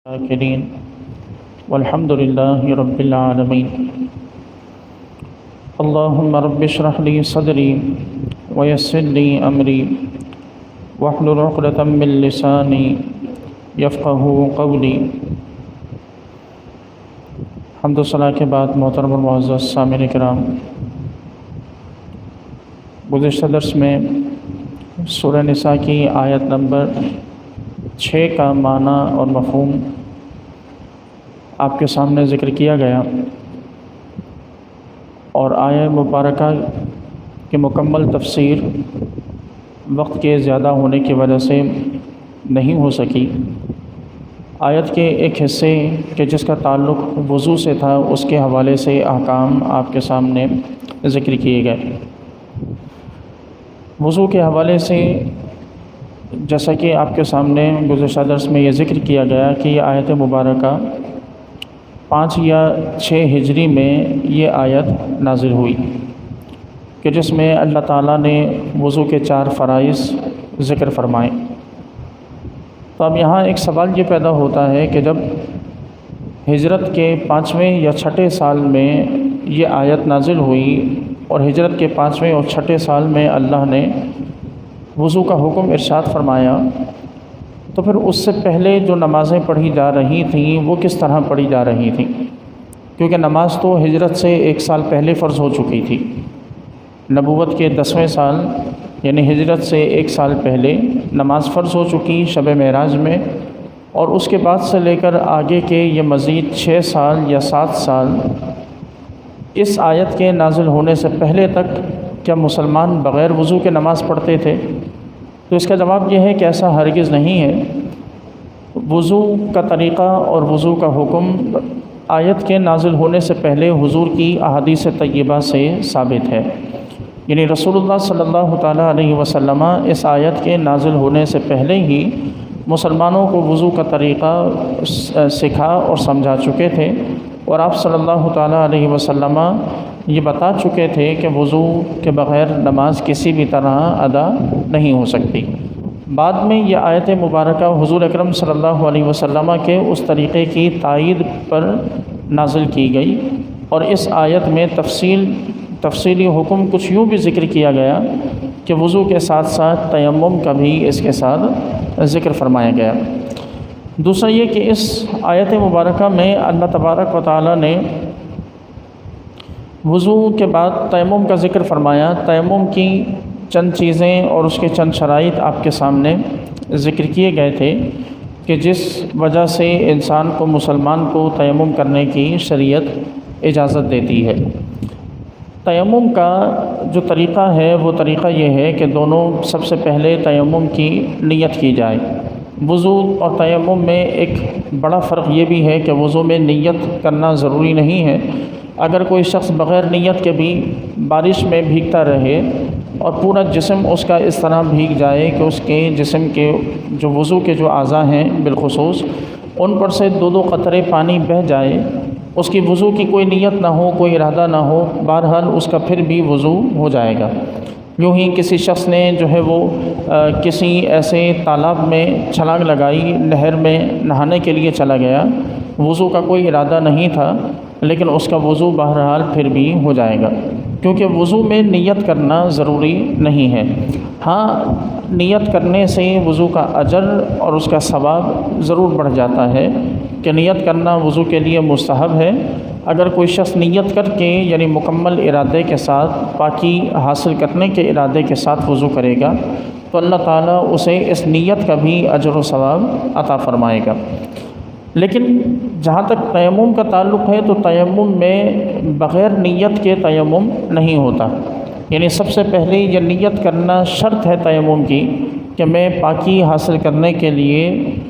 شاکرین والحمد للہ رب العالمین۔ اللہم رب اشرح لی صدری ویسر لی امری واحلل عقدۃ من لسانی یفقہوا قولی۔ حمد و ثنا کے بعد محترم المعزز سامعین کرام، گزشتہ درس میں سورہ نساء کی آیت نمبر 6 کا معنی اور مفہوم آپ کے سامنے ذکر کیا گیا، اور آیہ مبارکہ کی مکمل تفسیر وقت کے زیادہ ہونے کی وجہ سے نہیں ہو سکی۔ آیت کے ایک حصے کہ جس کا تعلق وضو سے تھا، اس کے حوالے سے احکام آپ کے سامنے ذکر کیے گئے۔ وضو کے حوالے سے جیسا کہ آپ کے سامنے گزشتہ درس میں یہ ذکر کیا گیا کہ یہ آیت مبارکہ 5 یا 6 ہجری میں یہ آیت نازل ہوئی کہ جس میں اللہ تعالیٰ نے وضو کے 4 فرائض ذکر فرمائے۔ تو اب یہاں ایک سوال یہ پیدا ہوتا ہے کہ جب ہجرت کے 5ویں یا 6 سال میں یہ آیت نازل ہوئی، اور ہجرت کے 5ویں اور 6 سال میں اللہ نے وضو کا حکم ارشاد فرمایا، تو پھر اس سے پہلے جو نمازیں پڑھی جا رہی تھیں وہ کس طرح پڑھی جا رہی تھیں؟ کیونکہ نماز تو ہجرت سے 1 سال پہلے فرض ہو چکی تھی۔ نبوت کے 10ویں سال یعنی ہجرت سے 1 سال پہلے نماز فرض ہو چکی شب معراج میں، اور اس کے بعد سے لے کر آگے کے یہ مزید 6 سال یا 7 سال اس آیت کے نازل ہونے سے پہلے تک کیا مسلمان بغیر وضو کے نماز پڑھتے تھے؟ تو اس کا جواب یہ ہے کہ ایسا ہرگز نہیں ہے۔ وضو کا طریقہ اور وضو کا حکم آیت کے نازل ہونے سے پہلے حضور کی احادیث طیبہ سے ثابت ہے، یعنی رسول اللہ صلی اللہ تعالیٰ علیہ وسلم اس آیت کے نازل ہونے سے پہلے ہی مسلمانوں کو وضو کا طریقہ سکھا اور سمجھا چکے تھے، اور آپ صلی اللہ تعالیٰ علیہ وسلم یہ بتا چکے تھے کہ وضو کے بغیر نماز کسی بھی طرح ادا نہیں ہو سکتی۔ بعد میں یہ آیت مبارکہ حضور اکرم صلی اللہ علیہ وسلم کے اس طریقے کی تائید پر نازل کی گئی، اور اس آیت میں تفصیلی حکم کچھ یوں بھی ذکر کیا گیا کہ وضو کے ساتھ ساتھ تیمم کا بھی اس کے ساتھ ذکر فرمایا گیا۔ دوسرا یہ کہ اس آیت مبارکہ میں اللہ تبارک و تعالیٰ نے وضو کے بعد تیمم کا ذکر فرمایا۔ تیمم کی چند چیزیں اور اس کے چند شرائط آپ کے سامنے ذکر کیے گئے تھے کہ جس وجہ سے انسان کو، مسلمان کو تیمم کرنے کی شریعت اجازت دیتی ہے۔ تیمم کا جو طریقہ ہے وہ طریقہ یہ ہے کہ دونوں سب سے پہلے تیمم کی نیت کی جائے۔ وضو اور تیمم میں ایک بڑا فرق یہ بھی ہے کہ وضو میں نیت کرنا ضروری نہیں ہے۔ اگر کوئی شخص بغیر نیت کے بھی بارش میں بھیگتا رہے اور پورا جسم اس کا اس طرح بھیگ جائے کہ اس کے جسم کے جو وضو کے جو اعضاء ہیں بالخصوص ان پر سے 2 قطرے پانی بہہ جائے، اس کی وضو کی کوئی نیت نہ ہو، کوئی ارادہ نہ ہو، بہرحال اس کا پھر بھی وضو ہو جائے گا۔ یوں ہی کسی شخص نے جو ہے وہ کسی ایسے تالاب میں چھلانگ لگائی، نہر میں نہانے کے لیے چلا گیا، وضو کا کوئی ارادہ نہیں تھا، لیکن اس کا وضو بہرحال پھر بھی ہو جائے گا، کیونکہ وضو میں نیت کرنا ضروری نہیں ہے۔ ہاں، نیت کرنے سے وضو کا اجر اور اس کا ثواب ضرور بڑھ جاتا ہے کہ نیت کرنا وضو کے لیے مستحب ہے۔ اگر کوئی شخص نیت کر کے یعنی مکمل ارادے کے ساتھ، پاکی حاصل کرنے کے ارادے کے ساتھ وضو کرے گا تو اللہ تعالیٰ اسے اس نیت کا بھی اجر و ثواب عطا فرمائے گا۔ لیکن جہاں تک تیمم کا تعلق ہے تو تیمم میں بغیر نیت کے تیمم نہیں ہوتا، یعنی سب سے پہلے یہ نیت کرنا شرط ہے تیمم کی کہ میں پاکی حاصل کرنے کے لیے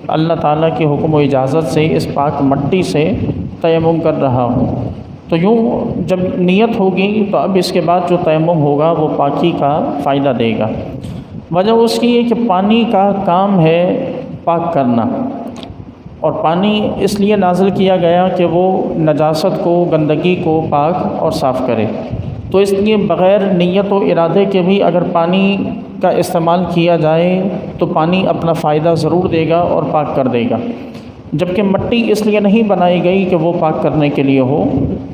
اللہ تعالیٰ کی حکم و اجازت سے اس پاک مٹی سے تیمم کر رہا ہوں۔ تو یوں جب نیت ہوگی تو اب اس کے بعد جو تیمم ہوگا وہ پاکی کا فائدہ دے گا۔ وجہ اس کی ہے کہ پانی کا کام ہے پاک کرنا، اور پانی اس لیے نازل کیا گیا کہ وہ نجاست کو، گندگی کو پاک اور صاف کرے۔ تو اس لیے بغیر نیت و ارادے کے بھی اگر پانی کا استعمال کیا جائے تو پانی اپنا فائدہ ضرور دے گا اور پاک کر دے گا۔ جبکہ مٹی اس لیے نہیں بنائی گئی کہ وہ پاک کرنے کے لیے ہو،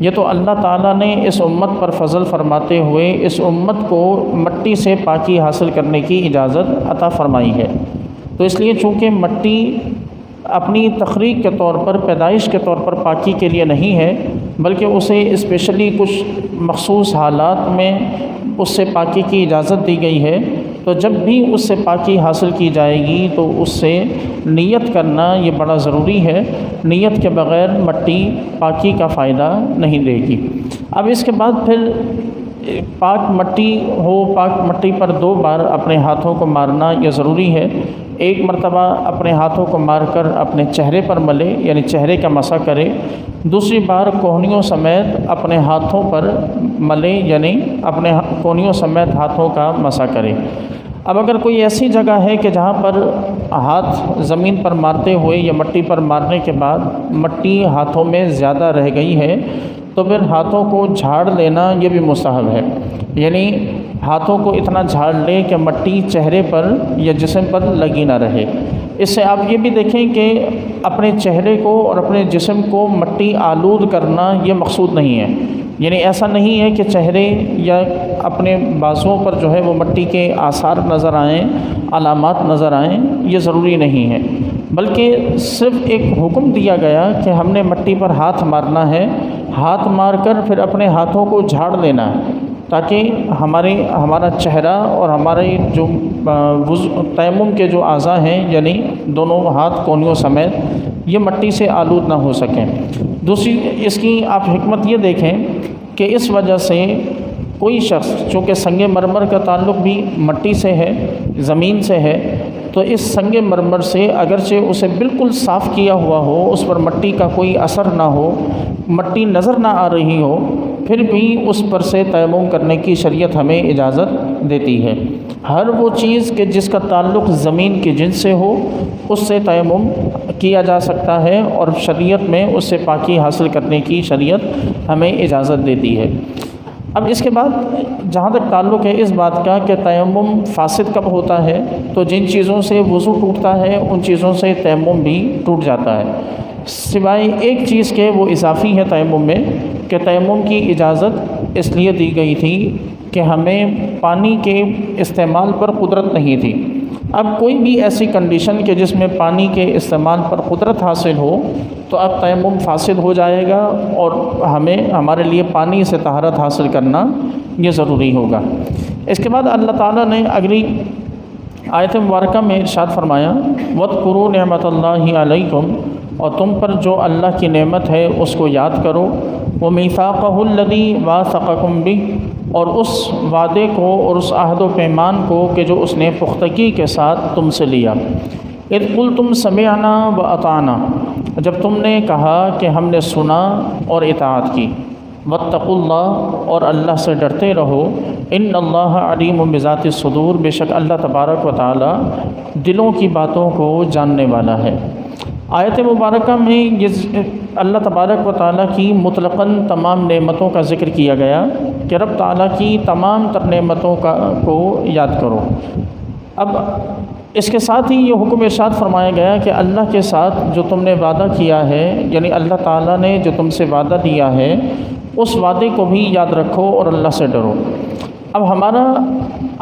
یہ تو اللہ تعالیٰ نے اس امت پر فضل فرماتے ہوئے اس امت کو مٹی سے پاکی حاصل کرنے کی اجازت عطا فرمائی ہے۔ تو اس لیے چونکہ مٹی اپنی تخلیق کے طور پر، پیدائش کے طور پر پاکی کے لیے نہیں ہے، بلکہ اسے اسپیشلی کچھ مخصوص حالات میں اس سے پاکی کی اجازت دی گئی ہے، تو جب بھی اس سے پاکی حاصل کی جائے گی تو اس سے نیت کرنا یہ بڑا ضروری ہے۔ نیت کے بغیر مٹی پاکی کا فائدہ نہیں دے گی۔ اب اس کے بعد پھر پاک مٹی ہو، پاک مٹی پر 2 بار اپنے ہاتھوں کو مارنا یہ ضروری ہے۔ ایک مرتبہ اپنے ہاتھوں کو مار کر اپنے چہرے پر ملے، یعنی چہرے کا مسح کرے، دوسری بار کوہنیوں سمیت اپنے ہاتھوں پر ملے، یعنی اپنے کوہنیوں سمیت ہاتھوں کا مسح کرے۔ اب اگر کوئی ایسی جگہ ہے کہ جہاں پر ہاتھ زمین پر مارتے ہوئے یا مٹی پر مارنے کے بعد مٹی ہاتھوں میں زیادہ رہ گئی ہے، تو پھر ہاتھوں کو جھاڑ لینا یہ بھی مستحب ہے، یعنی ہاتھوں کو اتنا جھاڑ لے کہ مٹی چہرے پر یا جسم پر لگی نہ رہے۔ اس سے آپ یہ بھی دیکھیں کہ اپنے چہرے کو اور اپنے جسم کو مٹی آلود کرنا یہ مقصود نہیں ہے، یعنی ایسا نہیں ہے کہ چہرے یا اپنے بازوؤں پر جو ہے وہ مٹی کے آثار نظر آئیں، علامات نظر آئیں، یہ ضروری نہیں ہے، بلکہ صرف ایک حکم دیا گیا کہ ہم نے مٹی پر ہاتھ مارنا ہے، ہاتھ مار کر پھر اپنے ہاتھوں کو جھاڑ لینا ہے، تاکہ ہمارا چہرہ اور ہمارے جو تیمم کے جو اعضاء ہیں، یعنی دونوں ہاتھ کونیوں سمیت، یہ مٹی سے آلود نہ ہو سکیں۔ دوسری اس کی آپ حکمت یہ دیکھیں کہ اس وجہ سے کوئی شخص، چونکہ سنگ مرمر کا تعلق بھی مٹی سے ہے، زمین سے ہے، تو اس سنگ مرمر سے اگرچہ اسے بالکل صاف کیا ہوا ہو، اس پر مٹی کا کوئی اثر نہ ہو، مٹی نظر نہ آ رہی ہو، پھر بھی اس پر سے تیمم کرنے کی شریعت ہمیں اجازت دیتی ہے۔ ہر وہ چیز کہ جس کا تعلق زمین کی جنس سے ہو، اس سے تیمم کیا جا سکتا ہے، اور شریعت میں اس سے پاکی حاصل کرنے کی شریعت ہمیں اجازت دیتی ہے۔ اب اس کے بعد جہاں تک تعلق ہے اس بات کا کہ تیمم فاسد کب ہوتا ہے، تو جن چیزوں سے وضو ٹوٹتا ہے ان چیزوں سے تیمم بھی ٹوٹ جاتا ہے، سوائے ایک چیز کے، وہ اضافی ہے تیمم میں، کہ تیمم کی اجازت اس لیے دی گئی تھی کہ ہمیں پانی کے استعمال پر قدرت نہیں تھی۔ اب کوئی بھی ایسی کنڈیشن کہ جس میں پانی کے استعمال پر قدرت حاصل ہو، تو اب تیمم فاسد ہو جائے گا، اور ہمارے لیے پانی سے طہارت حاصل کرنا یہ ضروری ہوگا۔ اس کے بعد اللہ تعالیٰ نے اگلی آیت مبارکہ میں ارشاد فرمایا، وَاذْكُرُوا نِعْمَةَ اللَّهِ عَلَيْكُمْ، اور تم پر جو اللہ کی نعمت ہے اس کو یاد کرو، وَمِيثَاقَهُ الَّذِي وَاثَقَكُم بِهِ، اور اس وعدے کو اور اس عہد و پیمان کو کہ جو اس نے پختگی کے ساتھ تم سے لیا۔ اذ قلتم سمعنا وَأَطَعْنَا، جب تم نے کہا کہ ہم نے سنا اور اطاعت کی۔ وَاتَّقُوا اللَّهَ، اور اللہ سے ڈرتے رہو، ان اللہ علیم بذات الصدور، بے شک اللہ تبارک و تعالی دلوں کی باتوں کو جاننے والا ہے۔ آیت مبارکہ میں یہ اللہ تبارک و تعالیٰ کی مطلقاً تمام نعمتوں کا ذکر کیا گیا کہ رب تعالیٰ کی تمام تر نعمتوں کو یاد کرو۔ اب اس کے ساتھ ہی یہ حکم ارشاد فرمایا گیا کہ اللہ کے ساتھ جو تم نے وعدہ کیا ہے، یعنی اللہ تعالیٰ نے جو تم سے وعدہ لیا ہے، اس وعدے کو بھی یاد رکھو اور اللہ سے ڈرو۔ اب ہمارا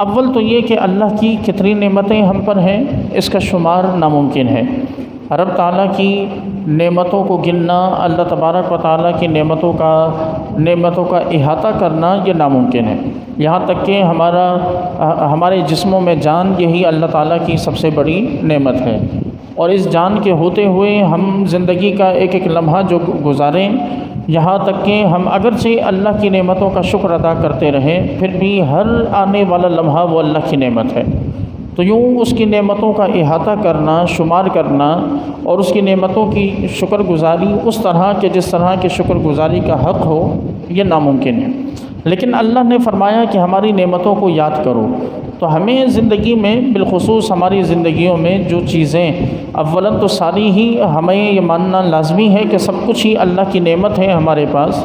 اول تو یہ کہ اللہ کی کتنی نعمتیں ہم پر ہیں اس کا شمار ناممکن ہے۔ رب تعالیٰ کی نعمتوں کو گننا، اللہ تبارک و تعالیٰ کی نعمتوں کا احاطہ کرنا یہ ناممکن ہے، یہاں تک کہ ہمارے جسموں میں جان یہی اللہ تعالیٰ کی سب سے بڑی نعمت ہے، اور اس جان کے ہوتے ہوئے ہم زندگی کا ایک ایک لمحہ جو گزاریں، یہاں تک کہ ہم اگرچہ اللہ کی نعمتوں کا شکر ادا کرتے رہیں، پھر بھی ہر آنے والا لمحہ وہ اللہ کی نعمت ہے۔ تو یوں اس کی نعمتوں کا احاطہ کرنا، شمار کرنا، اور اس کی نعمتوں کی شکر گزاری اس طرح کہ جس طرح کی شکر گزاری کا حق ہو، یہ ناممکن ہے۔ لیکن اللہ نے فرمایا کہ ہماری نعمتوں کو یاد کرو، تو ہمیں زندگی میں، بالخصوص ہماری زندگیوں میں جو چیزیں اولاً تو ساری ہی ہمیں یہ ماننا لازمی ہے کہ سب کچھ ہی اللہ کی نعمت ہے ہمارے پاس،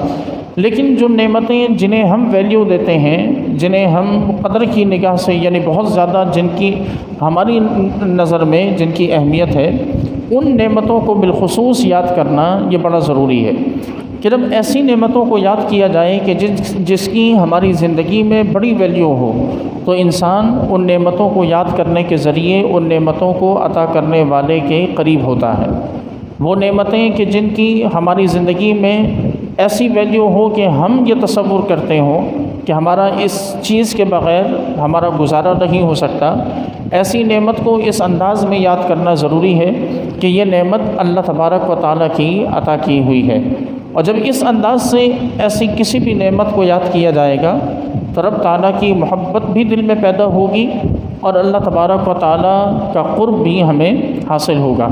لیکن جو نعمتیں جنہیں ہم ویلیو دیتے ہیں، جنہیں ہم قدر کی نگاہ سے یعنی بہت زیادہ جن کی ہماری نظر میں جن کی اہمیت ہے، ان نعمتوں کو بالخصوص یاد کرنا یہ بڑا ضروری ہے کہ جب ایسی نعمتوں کو یاد کیا جائے کہ جس کی ہماری زندگی میں بڑی ویلیو ہو، تو انسان ان نعمتوں کو یاد کرنے کے ذریعے ان نعمتوں کو عطا کرنے والے کے قریب ہوتا ہے۔ وہ نعمتیں کہ جن کی ہماری زندگی میں ایسی ویلیو ہو کہ ہم یہ تصور کرتے ہوں کہ ہمارا اس چیز کے بغیر ہمارا گزارا نہیں ہو سکتا، ایسی نعمت کو اس انداز میں یاد کرنا ضروری ہے کہ یہ نعمت اللہ تبارک و تعالیٰ کی عطا کی ہوئی ہے۔ اور جب اس انداز سے ایسی کسی بھی نعمت کو یاد کیا جائے گا تو رب تعالیٰ کی محبت بھی دل میں پیدا ہوگی اور اللہ تبارک و تعالیٰ کا قرب بھی ہمیں حاصل ہوگا۔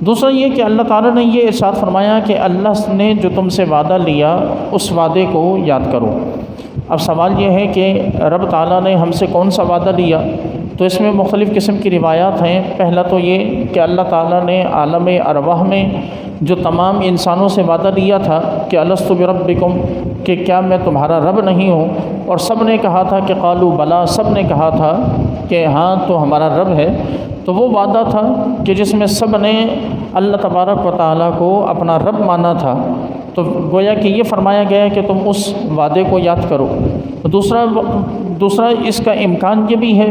دوسرا یہ کہ اللہ تعالیٰ نے یہ ارشاد فرمایا کہ اللہ نے جو تم سے وعدہ لیا اس وعدے کو یاد کرو۔ اب سوال یہ ہے کہ رب تعالیٰ نے ہم سے کون سا وعدہ لیا؟ تو اس میں مختلف قسم کی روایات ہیں۔ پہلا تو یہ کہ اللہ تعالیٰ نے عالم ارواح میں جو تمام انسانوں سے وعدہ لیا تھا کہ الست بربکم، کہ کیا میں تمہارا رب نہیں ہوں، اور سب نے کہا تھا کہ قالوا بلا، سب نے کہا تھا کہ ہاں تو ہمارا رب ہے۔ تو وہ وعدہ تھا کہ جس میں سب نے اللہ تبارک و تعالیٰ کو اپنا رب مانا تھا، تو گویا کہ یہ فرمایا گیا کہ تم اس وعدے کو یاد کرو۔ دوسرا اس کا امکان یہ بھی ہے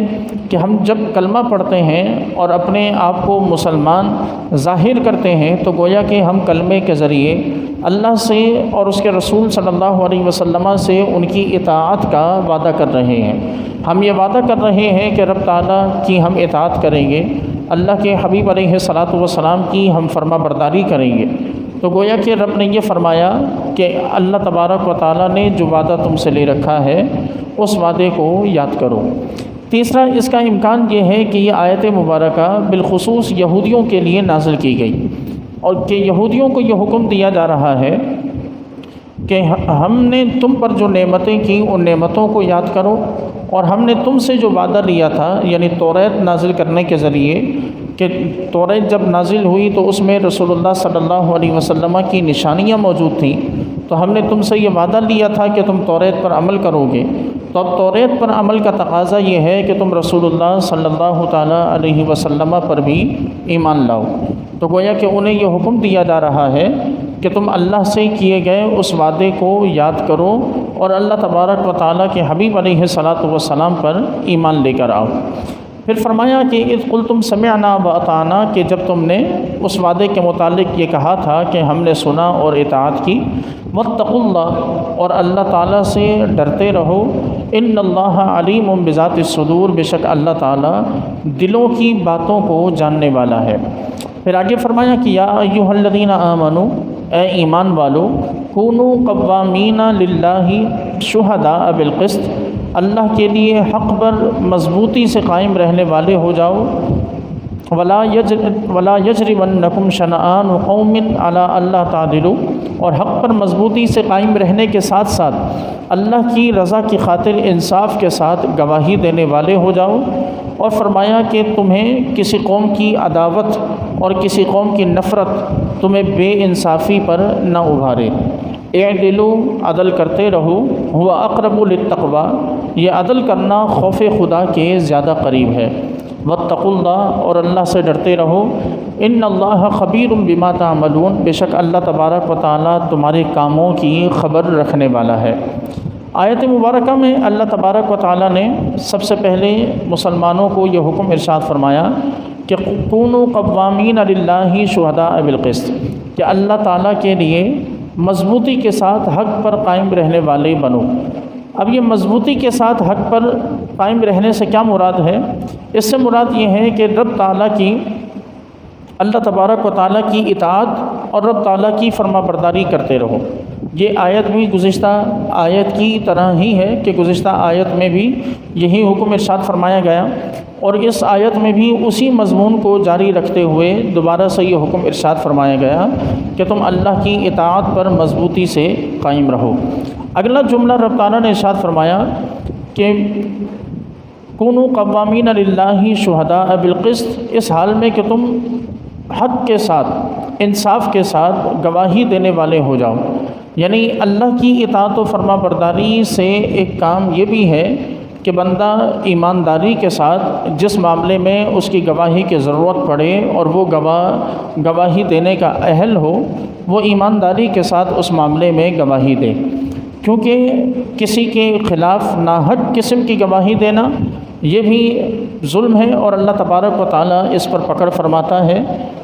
کہ ہم جب کلمہ پڑھتے ہیں اور اپنے آپ کو مسلمان ظاہر کرتے ہیں تو گویا کہ ہم کلمے کے ذریعے اللہ سے اور اس کے رسول صلی اللہ علیہ وسلم سے ان کی اطاعت کا وعدہ کر رہے ہیں۔ ہم یہ وعدہ کر رہے ہیں کہ رب تعالیٰ کی ہم اطاعت کریں گے، اللہ کے حبیب علیہ الصلاۃ والسلام کی ہم فرما برداری کریں گے۔ تو گویا کہ رب نے یہ فرمایا کہ اللہ تبارک و تعالیٰ نے جو وعدہ تم سے لے رکھا ہے اس وعدے کو یاد کرو۔ تیسرا اس کا امکان یہ ہے کہ یہ آیت مبارکہ بالخصوص یہودیوں کے لیے نازل کی گئی، اور کہ یہودیوں کو یہ حکم دیا جا رہا ہے کہ ہم نے تم پر جو نعمتیں کی ان نعمتوں کو یاد کرو، اور ہم نے تم سے جو وعدہ لیا تھا یعنی توریت نازل کرنے کے ذریعے، کہ توریت جب نازل ہوئی تو اس میں رسول اللہ صلی اللہ علیہ وسلم کی نشانیاں موجود تھیں، تو ہم نے تم سے یہ وعدہ لیا تھا کہ تم توریت پر عمل کرو گے۔ تو اب توریت پر عمل کا تقاضا یہ ہے کہ تم رسول اللہ صلی اللہ تعالیٰ علیہ وسلم پر بھی ایمان لاؤ۔ تو گویا کہ انہیں یہ حکم دیا جا رہا ہے کہ تم اللہ سے کیے گئے اس وعدے کو یاد کرو اور اللہ تبارک و تعالیٰ کے حبیب علیہ الصلاۃ والسلام پر ایمان لے کر آؤ۔ پھر فرمایا کہ اذ قلتم سمعنا واطعنا، کہ جب تم نے اس وعدے کے متعلق یہ کہا تھا کہ ہم نے سنا اور اطاعت کی، واتقوا اللہ، اور اللہ تعالیٰ سے ڈرتے رہو، ان اللہ علیم بذات الصدور، بے شک اللہ تعالیٰ دلوں کی باتوں کو جاننے والا ہے۔ پھر آگے فرمایا کہ یا ایھا الذین آمنوا، اے ایمان والو، کونوا قوامین للہ شہداء بالقسط، اللہ کے لیے حق پر مضبوطی سے قائم رہنے والے ہو جاؤ، ولا یجرمنکم شنآن قوم علی الا تعدلوا، اور حق پر مضبوطی سے قائم رہنے کے ساتھ ساتھ اللہ کی رضا کی خاطر انصاف کے ساتھ گواہی دینے والے ہو جاؤ۔ اور فرمایا کہ تمہیں کسی قوم کی عداوت اور کسی قوم کی نفرت تمہیں بے انصافی پر نہ ابھارے۔ اعدلوا، عدل کرتے رہو، ہوا اقرب للتقوی، یہ عدل کرنا خوف خدا کے زیادہ قریب ہے۔ واتقوا اللہ، اور اللہ سے ڈرتے رہو، ان اللہ خبیر بما تعملون، بے شک اللہ تبارک و تعالیٰ تمہارے کاموں کی خبر رکھنے والا ہے۔ آیت مبارکہ میں اللہ تبارک و تعالیٰ نے سب سے پہلے مسلمانوں کو یہ حکم ارشاد فرمایا کہ کونوا قوامین للہ شہداء بالقسط، کہ اللہ تعالیٰ کے لیے مضبوطی کے ساتھ حق پر قائم رہنے والے بنو۔ اب یہ مضبوطی کے ساتھ حق پر قائم رہنے سے کیا مراد ہے؟ اس سے مراد یہ ہے کہ رب تعالیٰ کی، اللہ تبارک و تعالیٰ کی اطاعت اور رب تعالیٰ کی فرما برداری کرتے رہو۔ یہ آیت بھی گزشتہ آیت کی طرح ہی ہے کہ گزشتہ آیت میں بھی یہی حکم ارشاد فرمایا گیا، اور اس آیت میں بھی اسی مضمون کو جاری رکھتے ہوئے دوبارہ سے یہ حکم ارشاد فرمایا گیا کہ تم اللہ کی اطاعت پر مضبوطی سے قائم رہو۔ اگلا جملہ رب تعالیٰ نے ارشاد فرمایا کہ کونوا قوامین للہ شہداء بالقسط، اس حال میں کہ تم حق کے ساتھ، انصاف کے ساتھ گواہی دینے والے ہو جاؤ۔ یعنی اللہ کی اطاعت و فرما برداری سے ایک کام یہ بھی ہے کہ بندہ ایمانداری کے ساتھ جس معاملے میں اس کی گواہی کی ضرورت پڑے اور وہ گواہی دینے کا اہل ہو، وہ ایمانداری کے ساتھ اس معاملے میں گواہی دے، کیونکہ کسی کے خلاف ناحق قسم کی گواہی دینا یہ بھی ظلم ہے اور اللہ تبارک و تعالیٰ اس پر پکڑ فرماتا ہے،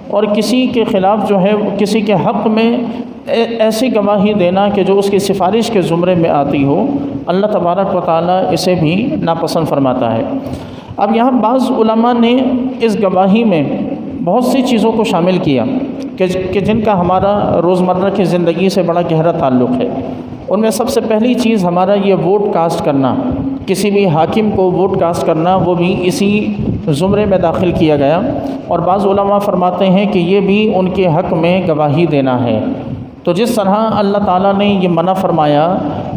اور کسی کے خلاف جو ہے کسی کے حق میں ایسی گواہی دینا کہ جو اس کی سفارش کے زمرے میں آتی ہو، اللہ تبارک و تعالیٰ اسے بھی ناپسند فرماتا ہے۔ اب یہاں بعض علماء نے اس گواہی میں بہت سی چیزوں کو شامل کیا کہ جن کا ہمارا روزمرہ کی زندگی سے بڑا گہرا تعلق ہے۔ ان میں سب سے پہلی چیز ہمارا یہ ووٹ کاسٹ کرنا، کسی بھی حاکم کو ووٹ کاسٹ کرنا، وہ بھی اسی زمرے میں داخل کیا گیا، اور بعض علماء فرماتے ہیں کہ یہ بھی ان کے حق میں گواہی دینا ہے۔ تو جس طرح اللہ تعالیٰ نے یہ منع فرمایا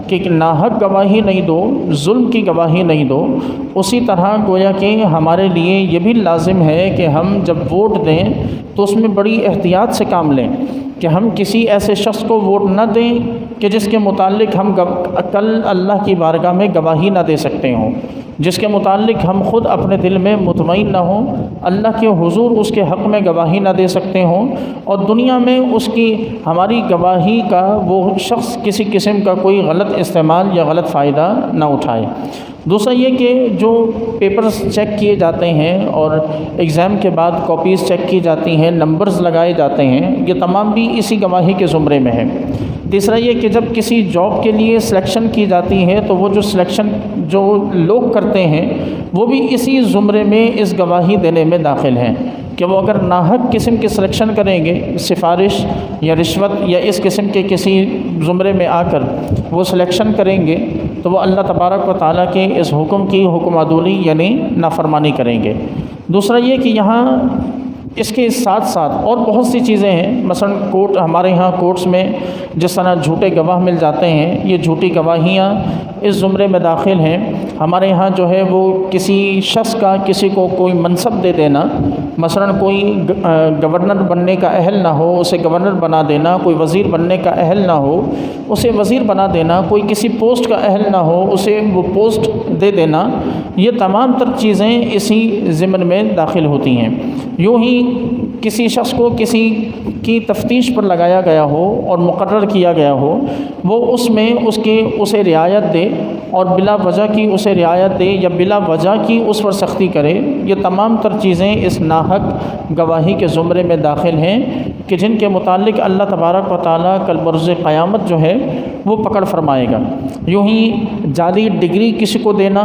کہ ناحق گواہی نہیں دو، ظلم کی گواہی نہیں دو، اسی طرح گویا کہ ہمارے لیے یہ بھی لازم ہے کہ ہم جب ووٹ دیں تو اس میں بڑی احتیاط سے کام لیں، کہ ہم کسی ایسے شخص کو ووٹ نہ دیں کہ جس کے متعلق ہم کل اللہ کی بارگاہ میں گواہی نہ دے سکتے ہوں، جس کے متعلق ہم خود اپنے دل میں مطمئن نہ ہوں، اللہ کے حضور اس کے حق میں گواہی نہ دے سکتے ہوں، اور دنیا میں اس کی ہماری گواہی کا وہ شخص کسی قسم کا کوئی غلط استعمال یا غلط فائدہ نہ اٹھائے۔ دوسرا یہ کہ جو پیپرز چیک کیے جاتے ہیں اور ایگزام کے بعد کاپیز چیک کی جاتی ہیں، نمبرز لگائے جاتے ہیں، یہ تمام بھی اسی گواہی کے زمرے میں ہے۔ تیسرا یہ کہ جب کسی جاب کے لیے سلیکشن کی جاتی ہے تو وہ جو سلیکشن جو لوگ کرتے ہیں وہ بھی اسی زمرے میں اس گواہی دینے میں داخل ہیں کہ وہ اگر ناحق قسم کی سلیکشن کریں گے، سفارش یا رشوت یا اس قسم کے کسی زمرے میں آ کر وہ سلیکشن کریں گے تو وہ اللہ تبارک و تعالیٰ کے اس حکم کی حکم عدولی یعنی نافرمانی کریں گے۔ دوسرا یہ کہ یہاں اس کے ساتھ ساتھ اور بہت سی چیزیں ہیں، مثلا کورٹ، ہمارے ہاں کورٹس میں جس طرح جھوٹے گواہ مل جاتے ہیں، یہ جھوٹی گواہیاں اس زمرے میں داخل ہیں۔ ہمارے ہاں جو ہے وہ کسی شخص کا کسی کو کوئی منصب دے دینا، مثلا کوئی گورنر بننے کا اہل نہ ہو اسے گورنر بنا دینا، کوئی وزیر بننے کا اہل نہ ہو اسے وزیر بنا دینا، کوئی کسی پوسٹ کا اہل نہ ہو اسے وہ پوسٹ دے دینا، یہ تمام تر چیزیں اسی ضمن میں داخل ہوتی ہیں۔ یوں ہی کسی شخص کو کسی کی تفتیش پر لگایا گیا ہو اور مقرر کیا گیا ہو، وہ اس میں اسے رعایت دے اور بلا وجہ کی اسے رعایت دے یا بلا وجہ کی اس پر سختی کرے، یہ تمام تر چیزیں اس ناحق گواہی کے زمرے میں داخل ہیں کہ جن کے متعلق اللہ تبارک و تعالیٰ کل بروز قیامت جو ہے وہ پکڑ فرمائے گا۔ یوں ہی جعلی ڈگری کسی کو دینا،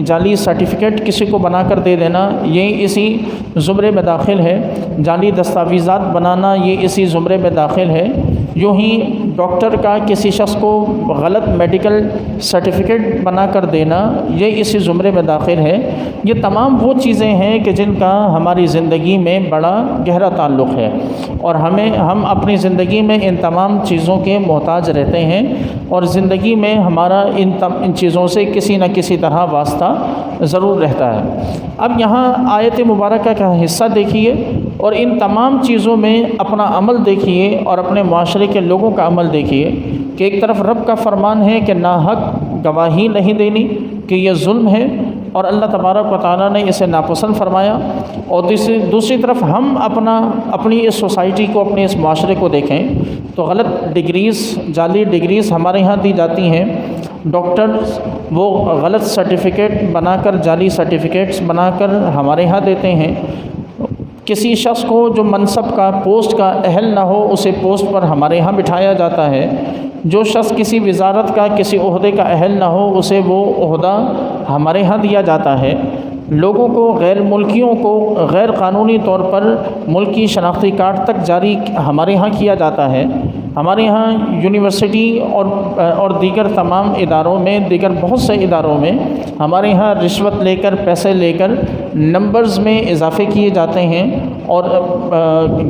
جعلی سرٹیفکیٹ کسی کو بنا کر دے دینا، یہ اسی زمرے میں داخل ہے۔ جعلی دستاویزات بنانا یہ اسی زمرے میں داخل ہے۔ یوں ہی ڈاکٹر کا کسی شخص کو غلط میڈیکل سرٹیفکیٹ بنا کر دینا یہ اسی زمرے میں داخل ہے۔ یہ تمام وہ چیزیں ہیں کہ جن کا ہماری زندگی میں بڑا گہرا تعلق ہے، اور ہم اپنی زندگی میں ان تمام چیزوں کے محتاج رہتے ہیں، اور زندگی میں ہمارا ان چیزوں سے کسی نہ کسی طرح واسطہ ضرور رہتا ہے۔ اب یہاں آیت مبارکہ کا حصہ دیکھیے اور ان تمام چیزوں میں اپنا عمل دیکھیے اور اپنے معاشرے کے لوگوں کا عمل دیکھیے کہ ایک طرف رب کا فرمان ہے کہ ناحق گواہی نہیں دینی، کہ یہ ظلم ہے اور اللہ تبارک و تعالیٰ نے اسے ناپسند فرمایا، اور دوسری طرف ہم اپنی اس سوسائٹی کو، اپنے اس معاشرے کو دیکھیں تو غلط ڈگریز، جعلی ڈگریز ہمارے ہاں دی جاتی ہیں۔ ڈاکٹرز وہ غلط سرٹیفکیٹ بنا کر، جعلی سرٹیفکیٹس بنا کر ہمارے ہاں دیتے ہیں۔ کسی شخص کو جو منصب کا، پوسٹ کا اہل نہ ہو اسے پوسٹ پر ہمارے ہاں بٹھایا جاتا ہے۔ جو شخص کسی وزارت کا، کسی عہدے کا اہل نہ ہو اسے وہ عہدہ ہمارے ہاں دیا جاتا ہے۔ لوگوں کو، غیر ملکیوں کو غیر قانونی طور پر ملکی شناختی کارڈ تک جاری ہمارے ہاں کیا جاتا ہے۔ ہمارے ہاں یونیورسٹی اور دیگر تمام اداروں میں، دیگر بہت سے اداروں میں ہمارے ہاں رشوت لے کر، پیسے لے کر نمبرز میں اضافے کیے جاتے ہیں اور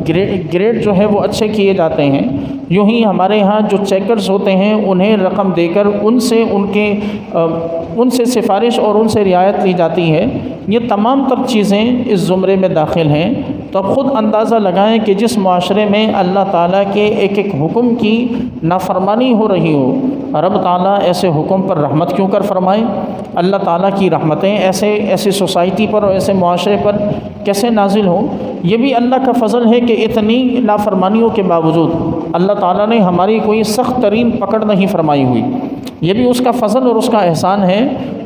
گریڈ جو ہے وہ اچھے کیے جاتے ہیں۔ یوں ہی ہمارے ہاں جو چیکرز ہوتے ہیں انہیں رقم دے کر ان سے سفارش اور ان سے رعایت لی جاتی ہے۔ یہ تمام تر چیزیں اس زمرے میں داخل ہیں۔ تو تو اب خود اندازہ لگائیں کہ جس معاشرے میں اللہ تعالیٰ کے ایک ایک حکم کی نافرمانی ہو رہی ہو، رب تعالیٰ ایسے حکم پر رحمت کیوں کر فرمائے؟ اللہ تعالیٰ کی رحمتیں ایسی سوسائٹی پر اور ایسے معاشرے پر کیسے نازل ہوں؟ یہ بھی اللہ کا فضل ہے کہ اتنی نافرمانیوں کے باوجود اللہ تعالیٰ نے ہماری کوئی سخت ترین پکڑ نہیں فرمائی ہوئی۔ یہ بھی اس کا فضل اور اس کا احسان ہے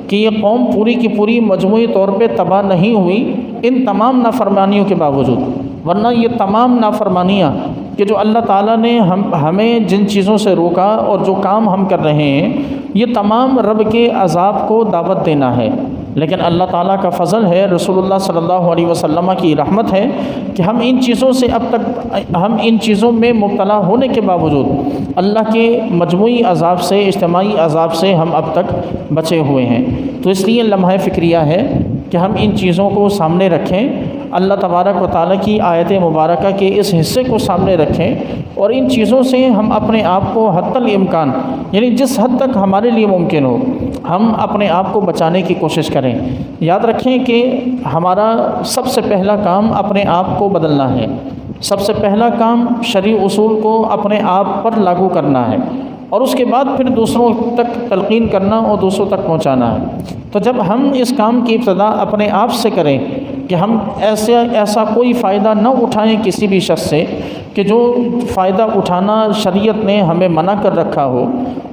کہ یہ قوم پوری کی پوری مجموعی طور پہ تباہ نہیں ہوئی ان تمام نافرمانیوں کے باوجود، ورنہ یہ تمام نافرمانیاں کہ جو اللہ تعالیٰ نے ہمیں جن چیزوں سے روکا اور جو کام ہم کر رہے ہیں، یہ تمام رب کے عذاب کو دعوت دینا ہے۔ لیکن اللہ تعالیٰ کا فضل ہے، رسول اللہ صلی اللہ علیہ وسلم کی رحمت ہے کہ ہم ان چیزوں سے ہم ان چیزوں میں مبتلا ہونے کے باوجود اللہ کے مجموعی عذاب سے، اجتماعی عذاب سے ہم اب تک بچے ہوئے ہیں۔ تو اس لیے لمحہ فکریہ ہے کہ ہم ان چیزوں کو سامنے رکھیں، اللہ تبارک و تعالیٰ کی آیت مبارکہ کے اس حصے کو سامنے رکھیں اور ان چیزوں سے ہم اپنے آپ کو حتی الامکان، یعنی جس حد تک ہمارے لیے ممکن ہو، ہم اپنے آپ کو بچانے کی کوشش کریں۔ یاد رکھیں کہ ہمارا سب سے پہلا کام اپنے آپ کو بدلنا ہے، سب سے پہلا کام شرعی اصول کو اپنے آپ پر لاگو کرنا ہے، اور اس کے بعد پھر دوسروں تک تلقین کرنا اور دوسروں تک پہنچانا ہے۔ تو جب ہم اس کام کی ابتدا اپنے آپ سے کریں کہ ہم ایسا کوئی فائدہ نہ اٹھائیں کسی بھی شخص سے کہ جو فائدہ اٹھانا شریعت نے ہمیں منع کر رکھا ہو،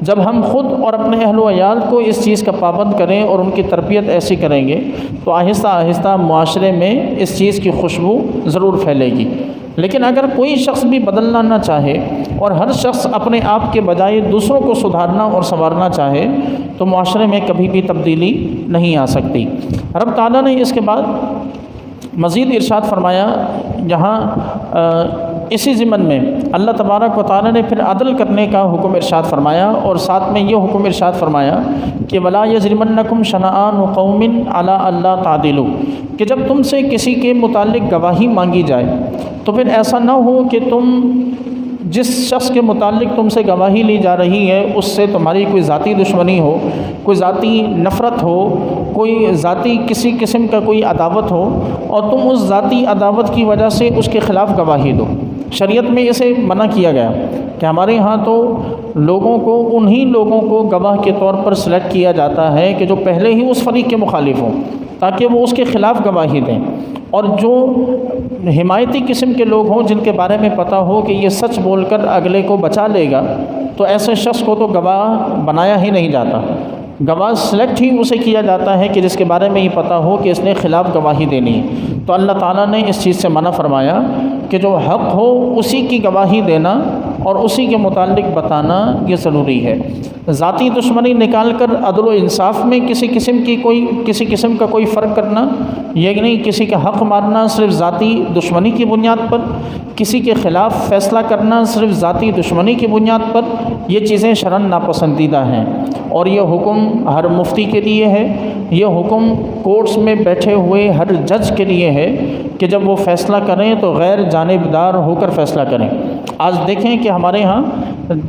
جب ہم خود اور اپنے اہل و عیال کو اس چیز کا پابند کریں اور ان کی تربیت ایسی کریں گے تو آہستہ آہستہ معاشرے میں اس چیز کی خوشبو ضرور پھیلے گی۔ لیکن اگر کوئی شخص بھی بدلنا نہ چاہے اور ہر شخص اپنے آپ کے بجائے دوسروں کو سدھارنا اور سنوارنا چاہے تو معاشرے میں کبھی بھی تبدیلی نہیں آ سکتی۔ رب تعالیٰ نے اس کے بعد مزید ارشاد فرمایا، یہاں اسی ضمن میں اللہ تبارک و تعالیٰ نے پھر عدل کرنے کا حکم ارشاد فرمایا، اور ساتھ میں یہ حکم ارشاد فرمایا کہ وَلَا يَجْرِمَنَّكُمْ شَنَآنُ قَوْمٍ عَلَىٰ أَلَّا تَعْدِلُوا، کہ جب تم سے کسی کے متعلق گواہی مانگی جائے تو پھر ایسا نہ ہو کہ تم جس شخص کے متعلق تم سے گواہی لی جا رہی ہے اس سے تمہاری کوئی ذاتی دشمنی ہو، کوئی ذاتی نفرت ہو، کوئی ذاتی کسی قسم کا کوئی عداوت ہو اور تم اس ذاتی عداوت کی وجہ سے اس کے خلاف گواہی دو۔ شریعت میں اسے منع کیا گیا کہ ہمارے ہاں تو انہی لوگوں کو گواہ کے طور پر سلیکٹ کیا جاتا ہے کہ جو پہلے ہی اس فریق کے مخالف ہوں تاکہ وہ اس کے خلاف گواہی دیں، اور جو حمایتی قسم کے لوگ ہوں جن کے بارے میں پتہ ہو کہ یہ سچ بول کر اگلے کو بچا لے گا تو ایسے شخص کو تو گواہ بنایا ہی نہیں جاتا۔ گواہ سلیکٹ ہی اسے کیا جاتا ہے کہ جس کے بارے میں یہ پتہ ہو کہ اس نے خلاف گواہی دینی ہے۔ تو اللہ تعالیٰ نے اس چیز سے منع فرمایا کہ جو حق ہو اسی کی گواہی دینا اور اسی کے متعلق بتانا یہ ضروری ہے۔ ذاتی دشمنی نکال کر عدل و انصاف میں کسی قسم کا کوئی فرق کرنا، یہ نہیں کسی کا حق مارنا صرف ذاتی دشمنی کی بنیاد پر، کسی کے خلاف فیصلہ کرنا صرف ذاتی دشمنی کی بنیاد پر، یہ چیزیں شرعاً ناپسندیدہ ہیں، اور یہ حکم ہر مفتی کے لیے ہے، یہ حکم کورٹس میں بیٹھے ہوئے ہر جج کے لیے ہے کہ جب وہ فیصلہ کریں تو غیر جانبدار ہو کر فیصلہ کریں۔ آج دیکھیں کہ ہمارے ہاں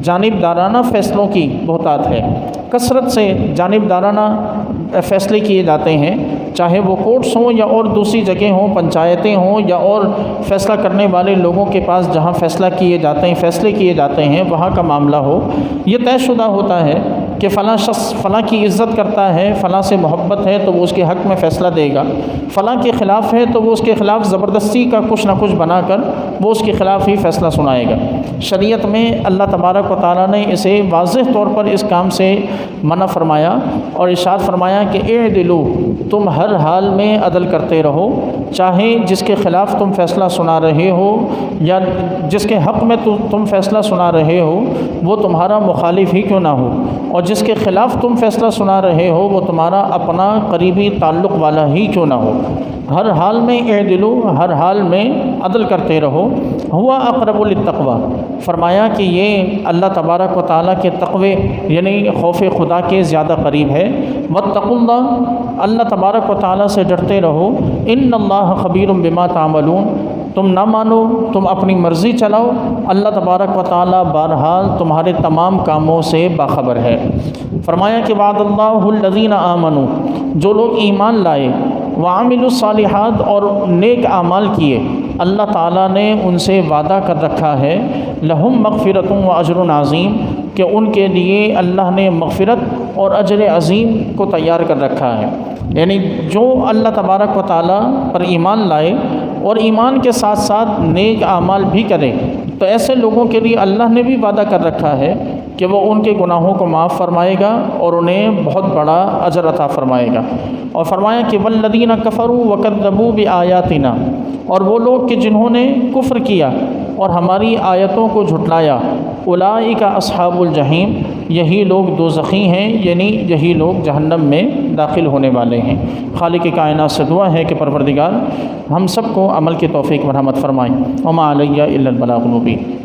جانبدارانہ فیصلوں کی بہتات ہے، کثرت سے جانبدارانہ فیصلے کیے جاتے ہیں، چاہے وہ کورٹس ہوں یا اور دوسری جگہیں ہوں، پنچایتیں ہوں یا اور فیصلہ کرنے والے لوگوں کے پاس جہاں فیصلے کیے جاتے ہیں وہاں کا معاملہ ہو۔ یہ طے شدہ ہوتا ہے کہ فلاں شخص فلاں کی عزت کرتا ہے، فلاں سے محبت ہے تو وہ اس کے حق میں فیصلہ دے گا، فلاں کے خلاف ہے تو وہ اس کے خلاف زبردستی کا کچھ نہ کچھ بنا کر وہ اس کے خلاف ہی فیصلہ سنائے گا۔ شریعت میں اللہ تبارک و تعالیٰ نے اسے واضح طور پر اس کام سے منع فرمایا اور ارشاد فرمایا کہ اعدلوا، تم ہر حال میں عدل کرتے رہو، چاہے جس کے خلاف تم فیصلہ سنا رہے ہو یا جس کے حق میں تم فیصلہ سنا رہے ہو وہ تمہارا مخالف ہی کیوں نہ ہو، اور جس کے خلاف تم فیصلہ سنا رہے ہو وہ تمہارا اپنا قریبی تعلق والا ہی کیوں نہ ہو، ہر حال میں اعدلوا، ہر حال میں عدل کرتے رہو۔ ہوا اقرب للتقوی، فرمایا کہ یہ اللہ تبارک و تعالیٰ کے تقوی یعنی خوف خدا کے زیادہ قریب ہے۔ واتقوا اللہ، اللہ تبارک و تعالیٰ سے ڈرتے رہو۔ ان اللہ خبیر بما تعملون، تم نہ مانو، تم اپنی مرضی چلاؤ، اللہ تبارک و تعالیٰ بہرحال تمہارے تمام کاموں سے باخبر ہے۔ فرمایا کہ وعد اللہ الذین آمنوا، جو لوگ ایمان لائے، وعملوا الصالحات اور نیک اعمال کیے، اللہ تعالیٰ نے ان سے وعدہ کر رکھا ہے لہم مغفرۃ و اجر عظیم، کہ ان کے لیے اللہ نے مغفرت اور اجر عظیم کو تیار کر رکھا ہے۔ یعنی جو اللہ تبارک و تعالیٰ پر ایمان لائے اور ایمان کے ساتھ ساتھ نیک اعمال بھی کرے، تو ایسے لوگوں کے لیے اللہ نے بھی وعدہ کر رکھا ہے کہ وہ ان کے گناہوں کو معاف فرمائے گا اور انہیں بہت بڑا اجر عطا فرمائے گا۔ اور فرمایا کہ والذین کفروا وکذبوا بآیاتنا، اور وہ لوگ کہ جنہوں نے کفر کیا اور ہماری آیتوں کو جھٹلایا، اولئک اصحاب الجحیم، یہی لوگ دوزخی ہیں، یعنی یہی لوگ جہنم میں داخل ہونے والے ہیں۔ خالق کائنات سے دعا ہے کہ پروردگار ہم سب کو عمل کی توفیق مرحمت فرمائیں۔ وما علیہ الا البلاغ المبین۔